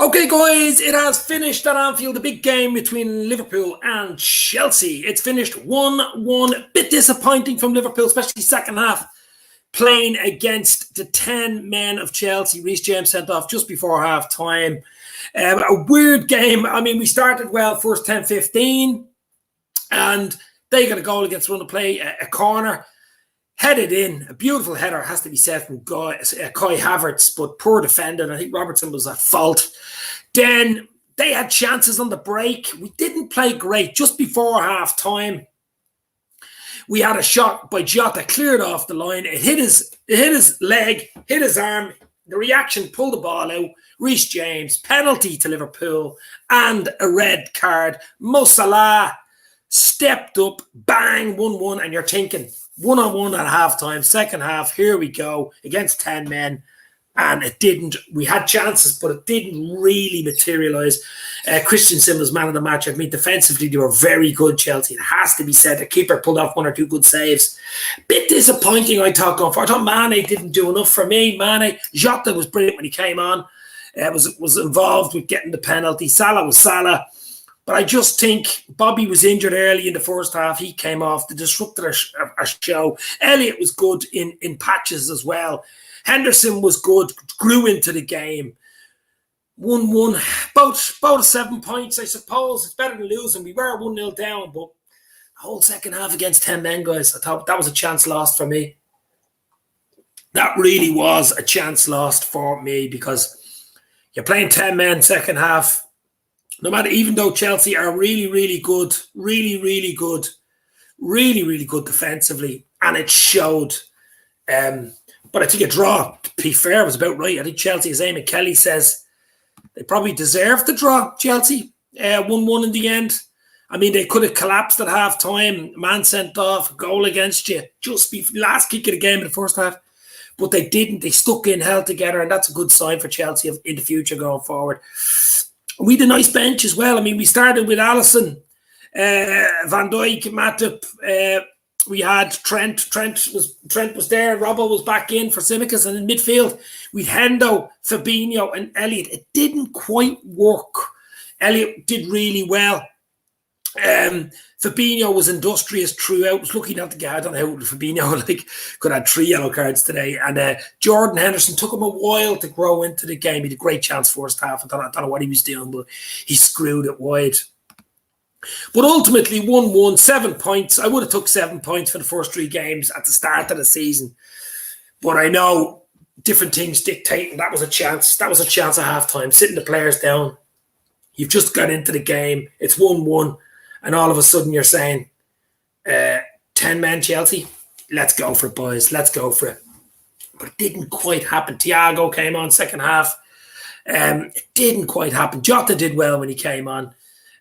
Okay, guys, it has finished at Anfield, the big game between Liverpool and Chelsea. It's finished 1-1. Bit disappointing from Liverpool, especially second half, playing against the 10 men of Chelsea. Reece James sent off just before half time. A weird game. I mean, we started well, first 10-15, and they got a goal against run of play, a corner. Headed in, a beautiful header, has to be said, from Kai Havertz, but poor defender. I think Robertson was at fault. Then they had chances on the break. We didn't play great. Just before half time, we had a shot by Jota, cleared off the line. It hit his leg, hit his arm. The reaction pulled the ball out. Reece James, penalty to Liverpool, and a red card. Mosalah stepped up, bang, 1-1, and you're thinking, 1-on-1 at half-time, second half, here we go, against 10 men, and it didn't. We had chances, but it didn't really materialise. Christensen was man of the match. I mean, defensively, they were very good, Chelsea. It has to be said. The keeper pulled off one or two good saves. Bit disappointing, I thought, going forward. I thought Mane didn't do enough for me. Jota was brilliant when he came on. Was involved with getting the penalty. Salah was Salah. But I just think Bobby was injured early in the first half. He came off. They disrupted our show. Elliott was good in patches as well. Henderson was good, grew into the game. 1-1, about 7 points, I suppose. It's better than losing. We were 1-0 down, but the whole second half against 10 men, guys, I thought that was a chance lost for me. That really was a chance lost for me, because you're playing 10 men second half. No matter, even though Chelsea are really, really good, really, really good, really, really good defensively, and it showed. But I think a draw, to be fair, was about right. I think Chelsea, as Eamon Kelly says, they probably deserved the draw, Chelsea. 1-1 in the end. I mean, they could have collapsed at half-time. Man sent off, a goal against you, just be last kick of the game in the first half. But they didn't. They stuck in, held together, and that's a good sign for Chelsea in the future going forward. We had a nice bench as well. I mean, we started with Alisson, Van Dijk, Matip. We had Trent. Trent was there. Robbo was back in for Tsimikas, and in midfield we had Hendo, Fabinho, and Elliott. It didn't quite work. Elliott did really well. Fabinho was industrious throughout. Was lucky not to get. I don't know how Fabinho could have 3 yellow cards today. And Jordan Henderson took him a while to grow into the game. He had a great chance first half. I don't know what he was doing, but he screwed it wide. But ultimately, 1-1, 7 points. I would have took 7 points for the first 3 games at the start of the season. But I know different things dictating. That was a chance. That was a chance at halftime. Sitting the players down. You've just got into the game. It's 1-1. And all of a sudden you're saying, 10 men Chelsea, let's go for it, boys. Let's go for it. But it didn't quite happen. Thiago came on second half. It didn't quite happen. Jota did well when he came on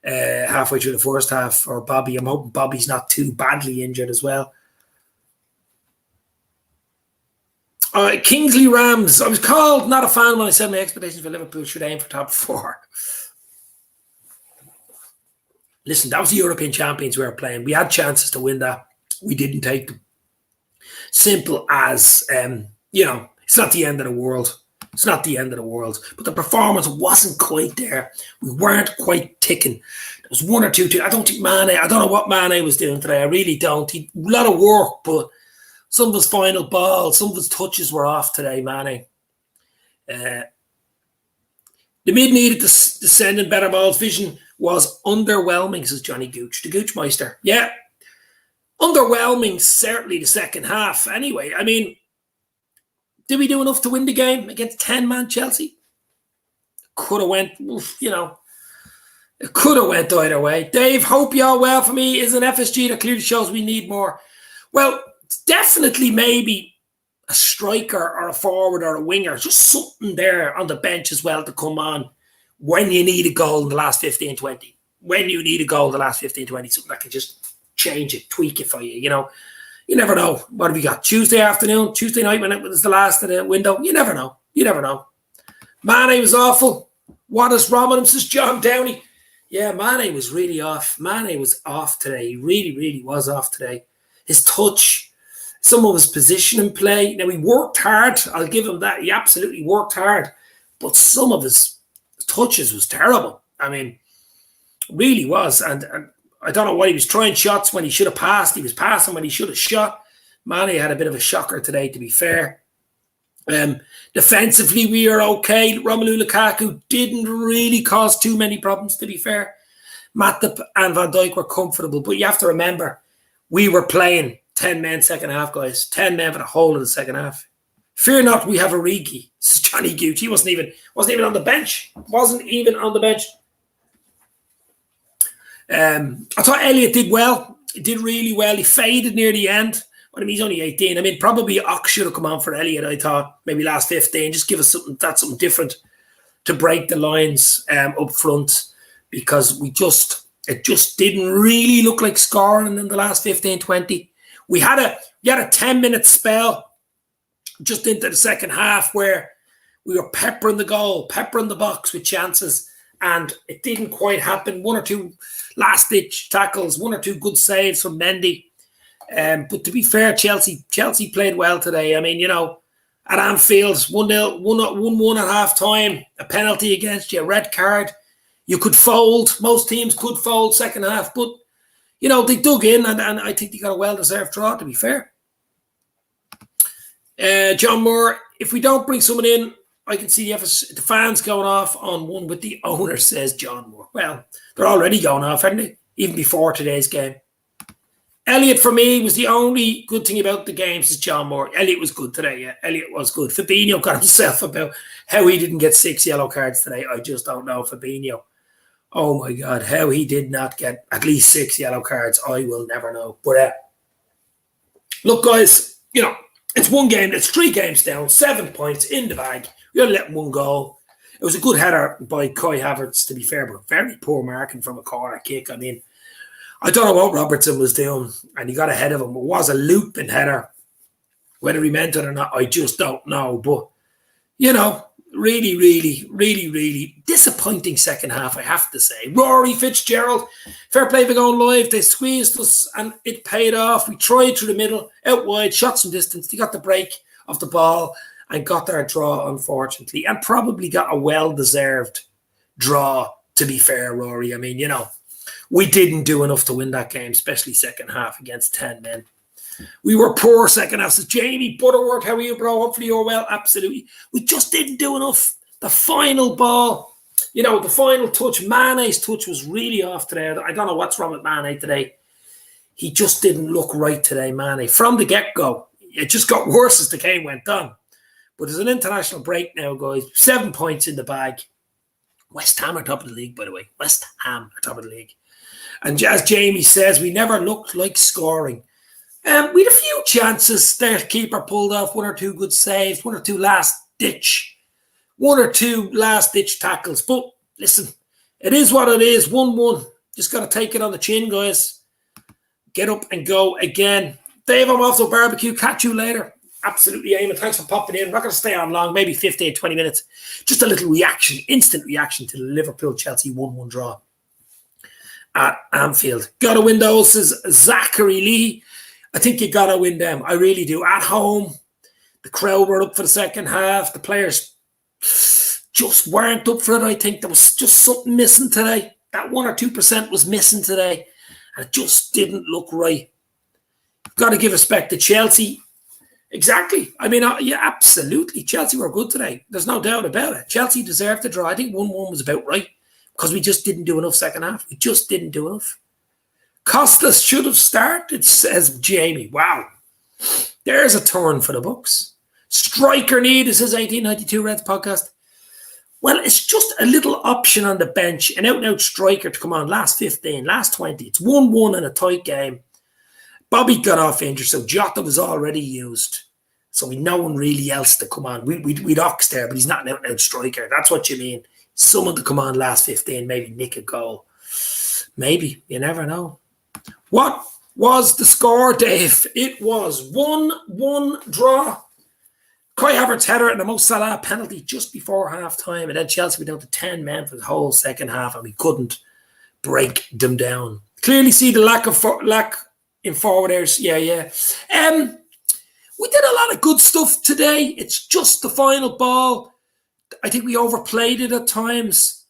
halfway through the first half. Or Bobby. I'm hoping Bobby's not too badly injured as well. Kingsley Rams. I was called not a fan when I said my expectations for Liverpool should aim for top 4. Listen, that was the European champions we were playing. We had chances to win that. We didn't take them. Simple as, it's not the end of the world. It's not the end of the world. But the performance wasn't quite there. We weren't quite ticking. There was 1 or 2. I don't think Mane, I don't know what Mane was doing today. I really don't. A lot of work, but some of his final balls, some of his touches were off today, Mane. The mid needed to send in better balls. Vision was underwhelming, says Johnny Gooch, the Goochmeister. Yeah, underwhelming, certainly the second half. Anyway, I mean, did we do enough to win the game against 10-man Chelsea? Could have went, it could have went either way. Dave, hope y'all well for me is an FSG that clearly shows we need more. Well, it's definitely maybe a striker or a forward or a winger, just something there on the bench as well to come on when you need a goal in the last 15-20. When you need a goal in the last 15-20, something that can just change it, tweak it for you, you know. You never know. What have we got? Tuesday afternoon, Tuesday night when it was the last of the window? You never know. You never know. Mane was awful. What is wrong with him, says John Downey. Yeah, Mane was really off. Mane was off today. He really, really was off today. His touch, some of his position in play. Now, he worked hard. I'll give him that. He absolutely worked hard. But some of his touches was terrible. I mean, really was. And I don't know why he was trying shots when he should have passed. He was passing when he should have shot. Mane had a bit of a shocker today, to be fair. Defensively, we are okay. Romelu Lukaku didn't really cause too many problems, to be fair. Matip and Van Dijk were comfortable. But you have to remember, we were playing 10 men second half, guys. 10 men for the whole of the second half. Fear not, we have Origi. This is Johnny Gooch. He wasn't even on the bench. Wasn't even on the bench. I thought Elliott did well. He did really well. He faded near the end. I mean, he's only 18. I mean, probably Ox should have come on for Elliott, I thought. Maybe last 15. Just give us something different to break the lines up front, because it just didn't really look like scoring in the last 15, 20. We had a 10-minute spell just into the second half where we were peppering the goal, peppering the box with chances, and it didn't quite happen. One or two last-ditch tackles, one or two good saves from Mendy. But to be fair, Chelsea played well today. I mean, at Anfield, 1-0, 1-1 at half-time, a penalty against you, a red card. You could fold. Most teams could fold second half, but, they dug in, and I think they got a well-deserved draw, to be fair. John Moore, if we don't bring someone in, I can see the fans going off on one with the owner, says John Moore. Well, they're already going off, aren't they? Even before today's game. Elliott, for me, was the only good thing about the game, says John Moore. Elliott was good today, yeah. Elliott was good. Fabinho got himself about how he didn't get 6 yellow cards today. I just don't know, Fabinho. Oh, my God, how he did not get at least 6 yellow cards, I will never know. But, look, guys, it's one game. It's 3 games down, 7 points in the bag. We only let one goal. It was a good header by Kai Havertz, to be fair, but very poor marking from a corner kick. I mean, I don't know what Robertson was doing, and he got ahead of him. It was a looping header. Whether he meant it or not, I just don't know. But, really, really, really, really disappointing second half, I have to say. Rory Fitzgerald, fair play for going live. They squeezed us, and it paid off. We tried through the middle, out wide, shot some distance. They got the break of the ball and got their draw, unfortunately, and probably got a well-deserved draw, to be fair, Rory. I mean, we didn't do enough to win that game, especially second half against 10 men. We were poor second half. Says Jamie Butterworth, how are you, bro? Hopefully you're well. Absolutely. We just didn't do enough. The final ball, the final touch, Mane's touch was really off today. I don't know what's wrong with Mane today. He just didn't look right today, Mane. From the get-go, it just got worse as the game went on. But there's an international break now, guys. 7 points in the bag. West Ham are top of the league, by the way. West Ham are top of the league. And as Jamie says, we never looked like scoring. We had a few chances. Their keeper pulled off 1 or 2 good saves, 1 or 2 last-ditch tackles. But listen, it is what it is. 1-1. Just got to take it on the chin, guys. Get up and go again. Dave, I'm off to barbecue. Catch you later. Absolutely, Eamon. Thanks for popping in. I'm not going to stay on long, maybe 15, 20 minutes. Just a little reaction, instant reaction to the Liverpool-Chelsea 1-1 draw at Anfield. Got to win those, says Zachary Lee. I think you got to win them. I really do. At home, the crowd were up for the second half. The players just weren't up for it, I think. There was just something missing today. That 1 or 2% was missing today. And it just didn't look right. Got to give respect to Chelsea. Exactly. I mean, yeah, absolutely. Chelsea were good today. There's no doubt about it. Chelsea deserved the draw. I think 1-1 was about right because we just didn't do enough second half. We just didn't do enough. Costas should have started, says Jamie. Wow. There's a turn for the books. Striker need, is his 1892 Reds podcast. Well, it's just a little option on the bench, an out-and-out striker to come on last 15, last 20. It's 1-1 in a tight game. Bobby got off injured, so Jota was already used. So we no one really else to come on. We'd Ox there, but he's not an out-and-out striker. That's what you mean. Someone to come on last 15, maybe nick a goal. Maybe. You never know. What was the score, Dave? It was 1-1 draw. Kai Havertz header and a Mosalah penalty just before half-time. And then Chelsea went down to 10 men for the whole second half, and we couldn't break them down. Clearly see the lack in forwarders. Yeah. We did a lot of good stuff today. It's just the final ball. I think we overplayed it at times.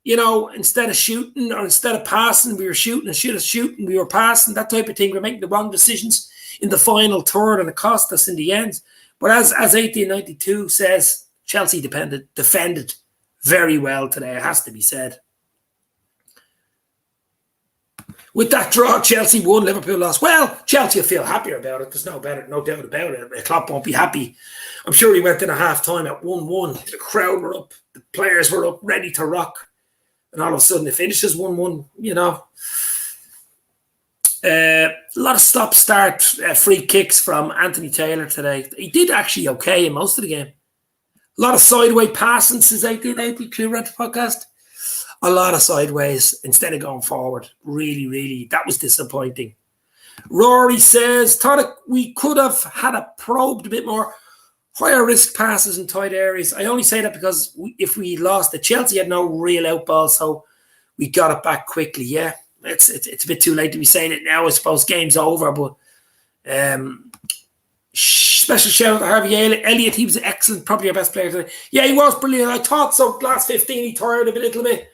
instead of shooting or instead of passing, we were shooting, instead of shooting, we were passing, that type of thing. We're making the wrong decisions in the final third, and it cost us in the end. But as 1892 says, Chelsea defended very well today, it has to be said. With that draw, Chelsea won, Liverpool lost. Well, Chelsea will feel happier about it. There's no doubt about it. Klopp won't be happy. I'm sure he went in a half-time at 1-1. The crowd were up. The players were up, ready to rock. And all of a sudden, it finishes 1-1, A lot of stop-start free kicks from Anthony Taylor today. He did actually okay in most of the game. A lot of sideways passing since 1880, Rent Podcast. A lot of sideways instead of going forward. Really, really, that was disappointing. Rory says, thought we could have had a probed a bit more. Higher risk passes in tight areas. I only say that because if we lost it, Chelsea had no real outball, so we got it back quickly. Yeah, it's a bit too late to be saying it now. I suppose game's over, but special shout out to Harvey Elliott. He was excellent, probably our best player today. Yeah, he was brilliant. I thought so. Last 15, he tired a little bit.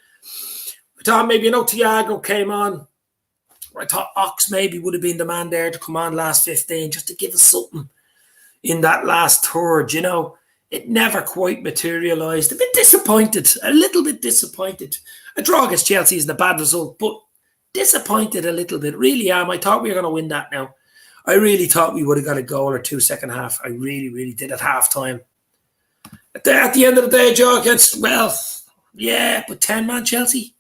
I thought maybe Thiago came on. I thought Ox maybe would have been the man there to come on last 15 just to give us something in that last third. It never quite materialised. A little bit disappointed. A draw against Chelsea isn't a bad result, but disappointed a little bit. Really am. I thought we were going to win that now. I really thought we would have got a goal or two second half. I really, really did at half time. At the end of the day, Joe, but 10-man Chelsea.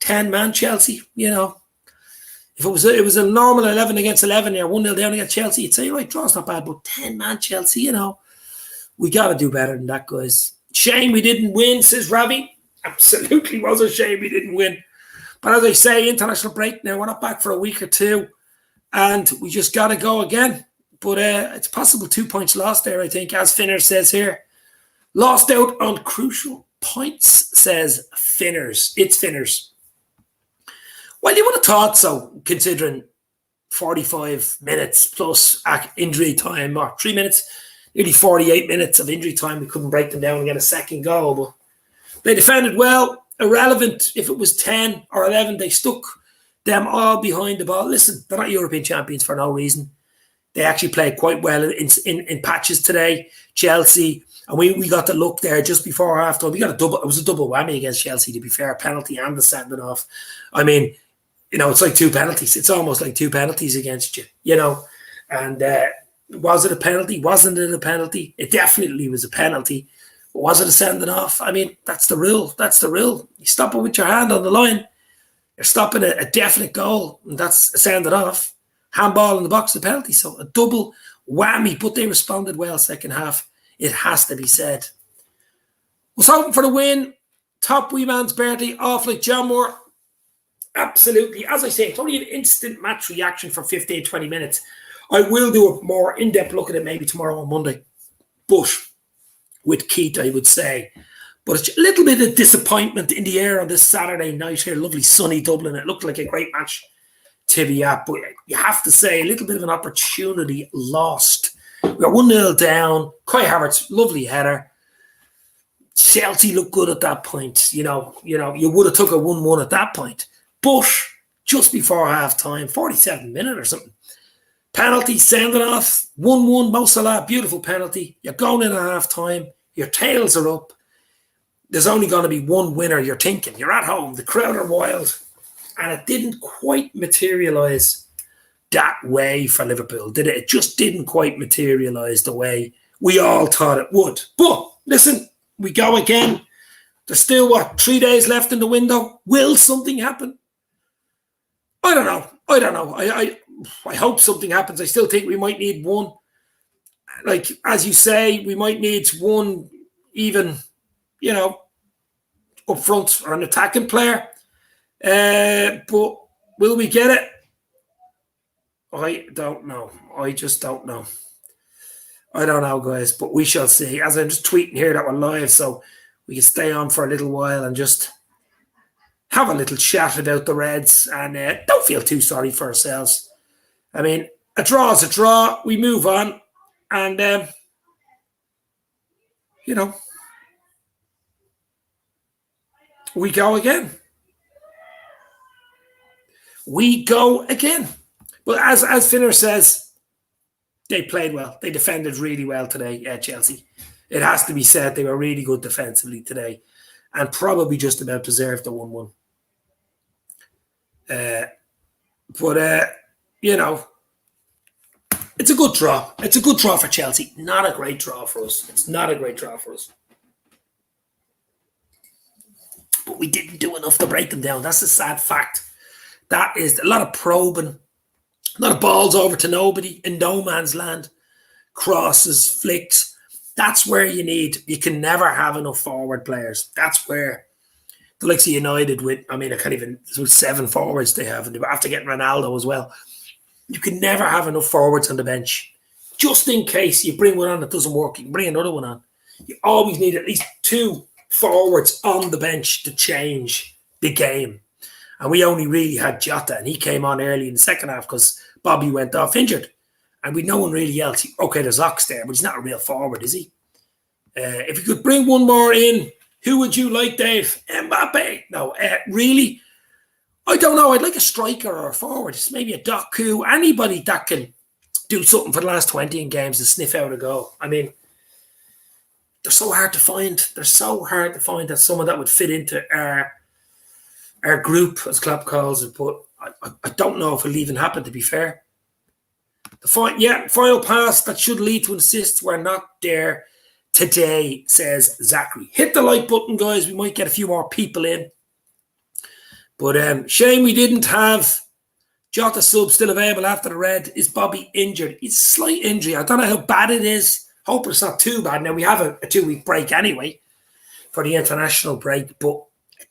10-man Chelsea, If it was a normal 11 against 11 there, 1-0 down against Chelsea, you'd say, right, draw's not bad, but 10-man Chelsea, we got to do better than that, guys. Shame we didn't win, says Ravi. Absolutely was a shame we didn't win. But as I say, international break now, we're not back for a week or two, and we just got to go again. But it's possible 2 points lost there, I think, as Finner says here. Lost out on crucial points, says Finners. It's Finners. Well, you would have thought so, considering 45 minutes plus injury time, or 3 minutes, nearly 48 minutes of injury time. We couldn't break them down and get a second goal. But they defended well. Irrelevant if it was 10 or 11. They stuck them all behind the ball. Listen, they're not European champions for no reason. They actually played quite well in patches today, Chelsea. And we got the look there just before half-time. We got a double. It was a double whammy against Chelsea, to be fair. A penalty and the sending off. I mean, it's like two penalties. It's almost like two penalties against you, And was it a penalty? Wasn't it a penalty? It definitely was a penalty. But was it a sending off? I mean, that's the rule. That's the rule. You stop it with your hand on the line. You're stopping a definite goal, and that's a sending off. Handball in the box, a penalty. So a double whammy, but they responded well second half. It has to be said. Was hoping for the win. Top wee man's birthday, off like John Moore. Absolutely. As I say, it's only an instant match reaction for 15, 20 minutes. I will do a more in-depth look at it maybe tomorrow on Monday. But with Keith, I would say. But it's a little bit of disappointment in the air on this Saturday night here. Lovely sunny Dublin. It looked like a great match to be at. But you have to say, a little bit of an opportunity lost. We were 1-0 down. Kai Havertz, lovely header. Chelsea looked good at that point. You would have took a 1-1 at that point. But just before half-time, 47 minutes or something, penalty, sending off, 1-1, Mosalah, beautiful penalty. You're going in at half-time. Your tails are up. There's only going to be one winner, you're thinking. You're at home. The crowd are wild. And it didn't quite materialise that way for Liverpool, did it? It just didn't quite materialise the way we all thought it would. But, listen, we go again. There's still, 3 days left in the window? Will something happen? I don't know. I hope something happens. I still think we might need one. Like, as you say, we might need one even, up front for an attacking player. But will we get it? I don't know. I just don't know. I don't know, guys, but we shall see. As I'm just tweeting here that we're live, so we can stay on for a little while and just have a little chat about the Reds and don't feel too sorry for ourselves. I mean, a draw is a draw. We move on and, We go again. We go again. But as Finner says, they played well. They defended really well today at Chelsea. It has to be said they were really good defensively today and probably just about deserved the 1-1. You know, it's a good draw. It's a good draw for Chelsea. Not a great draw for us. It's not a great draw for us. But we didn't do enough to break them down. That's a sad fact. That is a lot of probing, a lot of balls over to nobody in no man's land, crosses, flicks. That's where you can never have enough forward players. That's where the likes of United with 7 forwards they have, and after getting Ronaldo as well. You can never have enough forwards on the bench. Just in case you bring one on that doesn't work, you can bring another one on. You always need at least 2 forwards on the bench to change the game. And we only really had Jota, and he came on early in the second half because Bobby went off injured. And we no one really else. Okay, there's Ox there, but he's not a real forward, is he? If you could bring one more in, who would you like, Dave? Mbappe? No, really? I don't know. I'd like a striker or a forward. Just maybe a Doku. Anybody that can do something for the last 20 in games and sniff out a goal. I mean, they're so hard to find. They're so hard to find that someone that would fit into our group, as Klopp calls it. But I don't know if it'll even happen, to be fair. The final pass that should lead to assists were not there today, says Zachary. Hit the like button, guys. We might get a few more people in. But shame we didn't have Jota sub still available after the red. Is Bobby injured? It's a slight injury. I don't know how bad it is. Hope it's not too bad. Now, we have a 2-week break anyway for the international break. But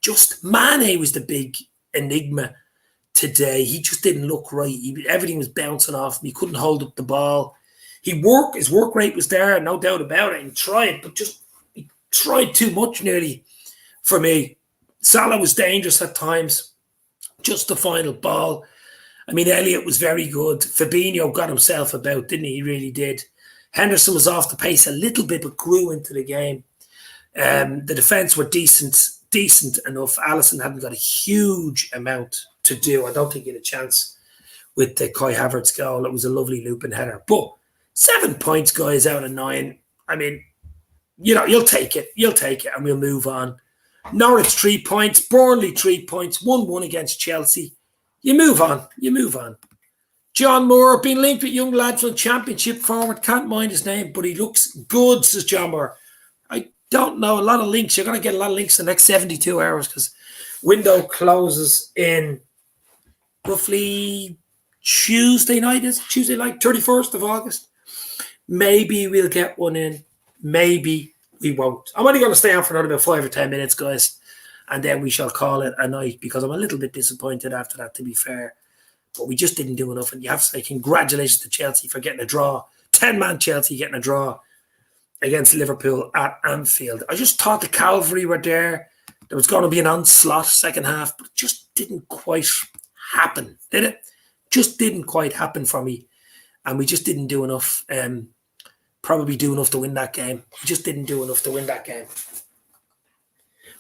just Mane was the big enigma today. He just didn't look right. Everything was bouncing off him. He couldn't hold up the ball. His work rate was there, no doubt about it. He tried, but he tried too much nearly for me. Salah was dangerous at times. Just the final ball. I mean, Elliott was very good. Fabinho got himself about, didn't he? He really did. Henderson was off the pace a little bit, but grew into the game. The defence were decent enough. Alisson hadn't got a huge amount to do. I don't think he had a chance with the Kai Havertz goal. It was a lovely looping header. But 7 points, guys, out of 9. I mean, you'll take it. You'll take it, and we'll move on. Norwich 3 points, Burnley 3 points, 1-1 against Chelsea. You move on. John Moore, been linked with young lads from Championship forward. Can't mind his name, but he looks good, says John Moore. I don't know, a lot of links. You're going to get a lot of links in the next 72 hours because window closes in roughly Tuesday night, 31st of August. Maybe we'll get one in. Maybe we won't. I'm only going to stay on for another about 5 or 10 minutes, guys, and then we shall call it a night because I'm a little bit disappointed after that, to be fair. But we just didn't do enough, and you have to say congratulations to Chelsea for getting a draw. 10-man Chelsea getting a draw against Liverpool at Anfield. I just thought the cavalry were there. There was going to be an onslaught second half, but it just didn't quite happen, did it? Just didn't quite happen for me, and we just didn't do enough. Probably do enough to win that game. We just didn't do enough to win that game.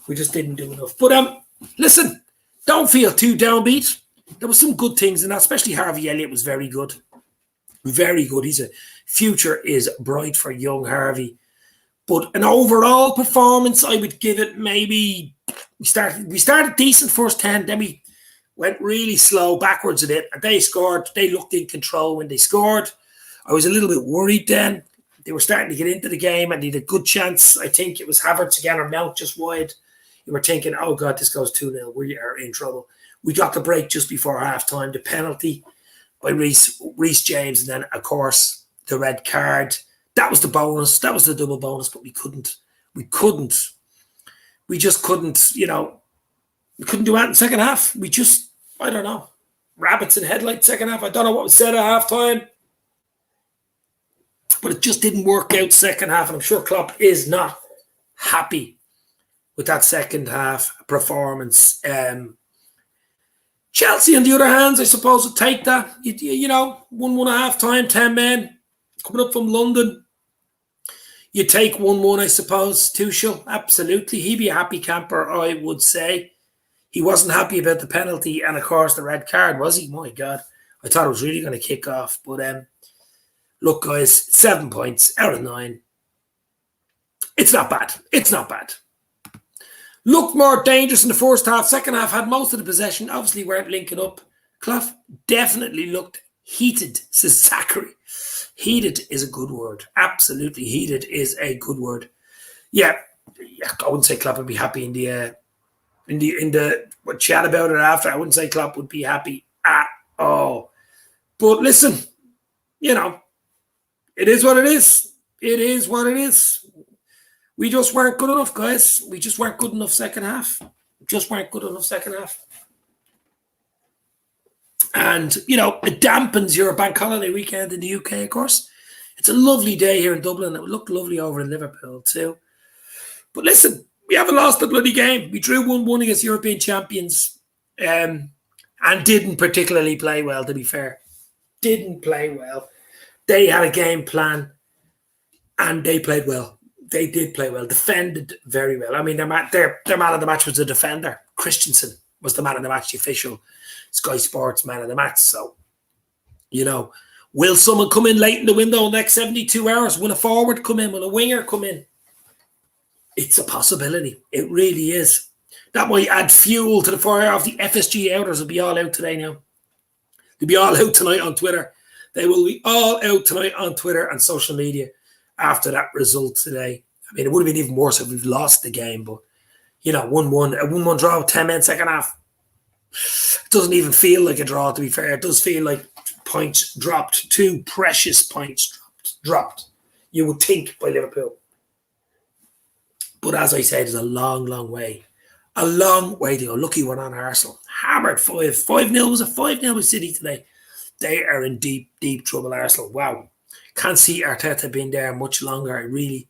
We just didn't do enough. But listen, don't feel too downbeat. There was some good things in that, especially Harvey Elliott was very good. Very good. Future is bright for young Harvey. But an overall performance, I would give it maybe, we started decent first 10, then we went really slow backwards a bit, and they scored. They looked in control when they scored. I was a little bit worried then. They were starting to get into the game and they had a good chance. I think it was Havertz again or Mount just wide. You were thinking, oh God, this goes 2-0. We are in trouble. We got the break just before halftime. The penalty by Reece James, and then, of course, the red card. That was the bonus. That was the double bonus, but we just couldn't, we couldn't do that in the second half. I don't know. Rabbits in headlights second half. I don't know what was said at halftime. But it just didn't work out second half, and I'm sure Klopp is not happy with that second half performance. Chelsea, on the other hand, I suppose, would take that. 1-1 at half time, 10 men coming up from London. You take 1-1, I suppose, Tuchel. Absolutely. He'd be a happy camper, I would say. He wasn't happy about the penalty and, of course, the red card, was he? My God. I thought it was really going to kick off. But look, guys, 7 points out of 9. It's not bad. It's not bad. Looked more dangerous in the first half. Second half had most of the possession. Obviously, weren't linking up. Clough definitely looked heated, says Zachary. Heated is a good word. Absolutely heated is a good word. Yeah, I wouldn't say Klopp would be happy in the chat about it after. I wouldn't say Klopp would be happy at all. But listen, it is what it is. It is what it is. We just weren't good enough, guys. We just weren't good enough second half. And, it dampens your bank holiday weekend in the UK, of course. It's a lovely day here in Dublin. It would look lovely over in Liverpool, too. But listen, we haven't lost a bloody game. We drew 1-1 against European champions and didn't particularly play well, to be fair. Didn't play well. They had a game plan and they played well. They did play well. Defended very well. I mean, their man of the match was the defender. Christensen was the man of the match, the official Sky Sports man of the match. So, will someone come in late in the window in the next 72 hours? Will a forward come in? Will a winger come in? It's a possibility. It really is. That might add fuel to the fire of the FSG outers. Will be all out today now. They'll be all out tonight on Twitter. They will be all out tonight on Twitter and social media after that result today. I mean, it would have been even worse if we've lost the game, but 1-1, a 1-1 draw with 10 men second half. It doesn't even feel like a draw, to be fair. It does feel like points dropped. 2 precious points dropped. You would think by Liverpool. But as I said, it's a long, long way. A long way to go. Lucky we're on Arsenal. Hammered 5-0. Was it 5-0 with City today? They are in deep, deep trouble, Arsenal. Wow. Can't see Arteta being there much longer. I really,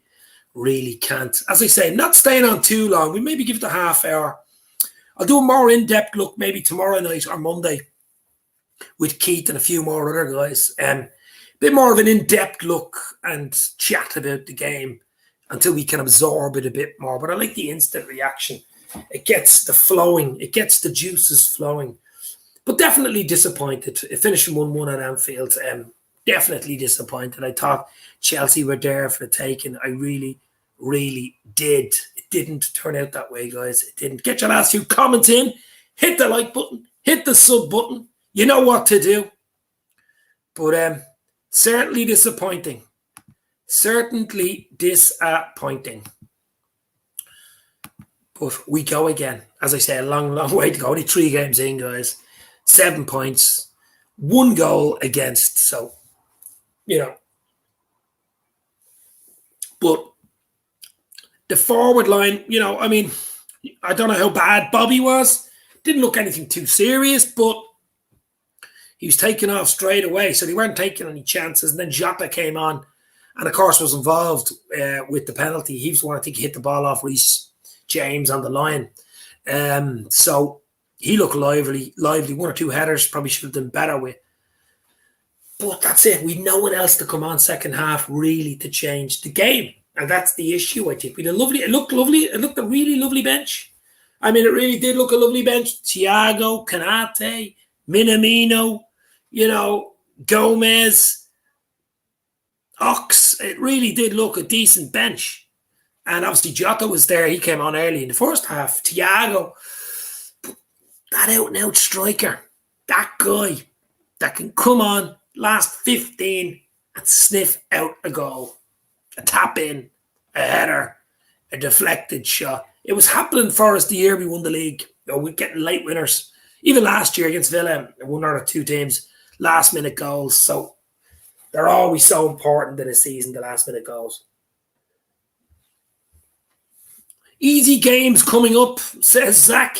really can't. As I say, not staying on too long. We maybe give it a half hour. I'll do a more in-depth look maybe tomorrow night or Monday with Keith and a few more other guys. A bit more of an in-depth look and chat about the game until we can absorb it a bit more. But I like the instant reaction. It gets the juices flowing. But definitely disappointed. Finishing 1-1 at Anfield. Definitely disappointed. I thought Chelsea were there for the taking. I really, really did. It didn't turn out that way, guys. It didn't. Get your last few comments in. Hit the like button. Hit the sub button. You know what to do. But certainly disappointing. Certainly disappointing. But we go again. As I say, a long, long way to go. Only 3 games in, guys. 7 points. 1 goal against. So, But the forward line, I don't know how bad Bobby was. Didn't look anything too serious, but he was taken off straight away. So they weren't taking any chances. And then Jota came on and, of course, was involved with the penalty. He was the one, I think, hit the ball off Reece James on the line. So he looked lively. 1 or 2 headers probably should have done better with. But that's it. We'd no one else to come on second half really to change the game. And that's the issue, I think. It looked lovely. It looked a really lovely bench. I mean, it really did look a lovely bench. Thiago, Kanate, Minamino, Gomez, Ox. It really did look a decent bench. And obviously Jota was there. He came on early in the first half. Thiago, that out-and-out striker, that guy that can come on last 15 and sniff out a goal, a tap in, a header, a deflected shot. It was happening for us the year we won the league. We're getting late winners. Even last year against Villa, 1 or 2 teams, last minute goals. So they're always so important in a season, the last minute goals. Easy games coming up, says Zach.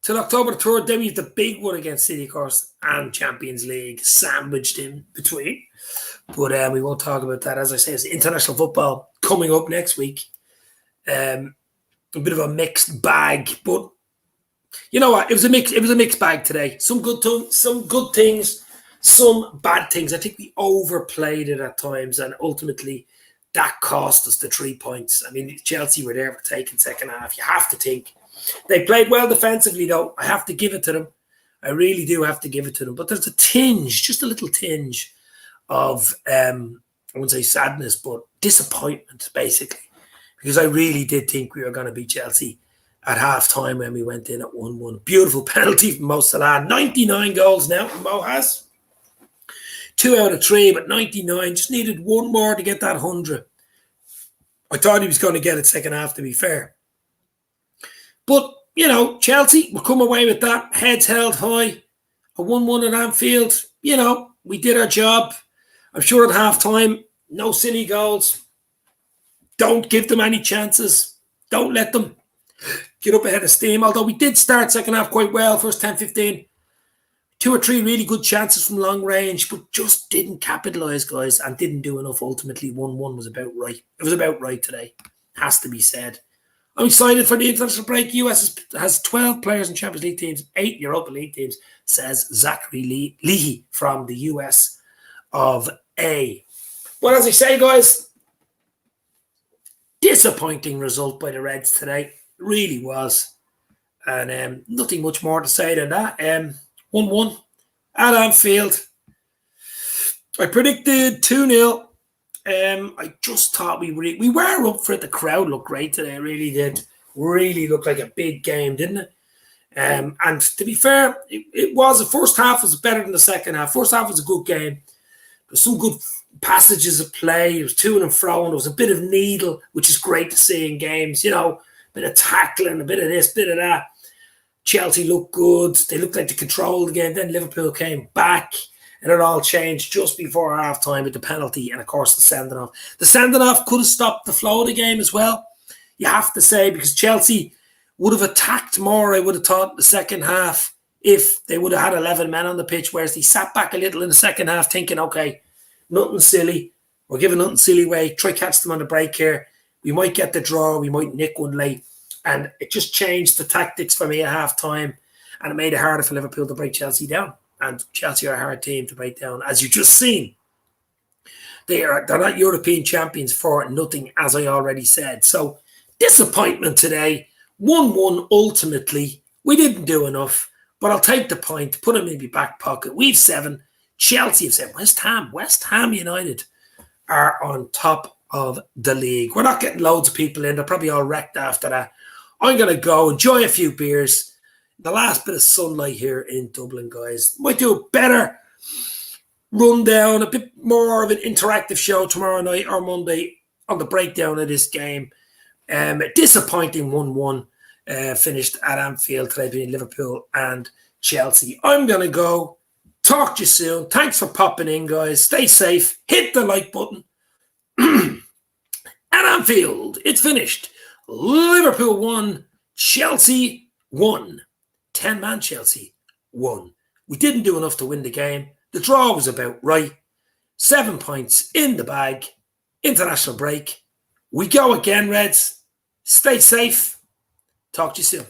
Till October 3rd, then we have the big one against City, of course, and Champions League sandwiched in between. But we won't talk about that. As I say, it's international football coming up next week. A bit of a mixed bag, but you know what? It was a mixed bag today. Some good things, some bad things. I think we overplayed it at times, and ultimately that cost us the 3 points. I mean, Chelsea were there for taking second half. You have to think. They played well defensively, though. I have to give it to them. I really do have to give it to them. But there's a tinge, just a little tinge of, I wouldn't say sadness, but disappointment, basically. Because I really did think we were going to beat Chelsea at half-time when we went in at 1-1. Beautiful penalty from Mosalah. 99 goals now, Mo has. 2 out of 3, but 99. Just needed one more to get that 100. I thought he was going to get it second half, to be fair. But, you know, Chelsea will come away with that. Heads held high. A 1-1 at Anfield. You know, we did our job. I'm sure at half-time, no silly goals. Don't give them any chances. Don't let them get up ahead of steam. Although we did start second half quite well, first 10, 15. 2 or 3 really good chances from long range, but just didn't capitalise, guys, and didn't do enough. Ultimately, 1-1 was about right. It was about right today. Has to be said. I'm excited for the international break. US has 12 players in Champions League teams, 8 Europa League teams, says Zachary Leahy from the US of A. Well, as I say, guys, disappointing result by the Reds today. Really was. And nothing much more to say than that. 1-1 at Anfield. I predicted 2-0. I just thought we were up for it. The crowd looked great today. It really did. Really looked like a big game, didn't it? And to be fair, it was. The first half was better than the second half. First half was a good game. There's some good passages of play. It was to and fro, and there was a bit of needle, which is great to see in games. You know, a bit of tackling, a bit of this, bit of that. Chelsea looked good. They looked like they controlled the game. Then Liverpool came back, and it all changed just before half-time with the penalty and, of course, the sending-off. The sending-off could have stopped the flow of the game as well, you have to say, because Chelsea would have attacked more, I would have thought, the second half if they would have had 11 men on the pitch, whereas they sat back a little in the second half thinking, okay, nothing silly. We're giving nothing silly away. Try catch them on the break here. We might get the draw. We might nick one late. And it just changed the tactics for me at half-time, and it made it harder for Liverpool to break Chelsea down. And Chelsea are a hard team to break down, as you just seen. They're not European champions for nothing, as I already said. So, disappointment today. 1-1 ultimately. We didn't do enough, but I'll take the point, put them in my back pocket. We've 7. Chelsea have 7. West Ham United are on top of the league. We're not getting loads of people in. They're probably all wrecked after that. I'm going to go enjoy a few beers. The last bit of sunlight here in Dublin, guys. Might do a better rundown, a bit more of an interactive show tomorrow night or Monday on the breakdown of this game. Disappointing 1-1 finished at Anfield today between Liverpool and Chelsea. I'm going to go. Talk to you soon. Thanks for popping in, guys. Stay safe. Hit the like button. At Anfield, it's finished. Liverpool 1, Chelsea 1. 10-man Chelsea 1. We didn't do enough to win the game. The draw was about right. 7 points in the bag. International break. We go again, Reds. Stay safe. Talk to you soon.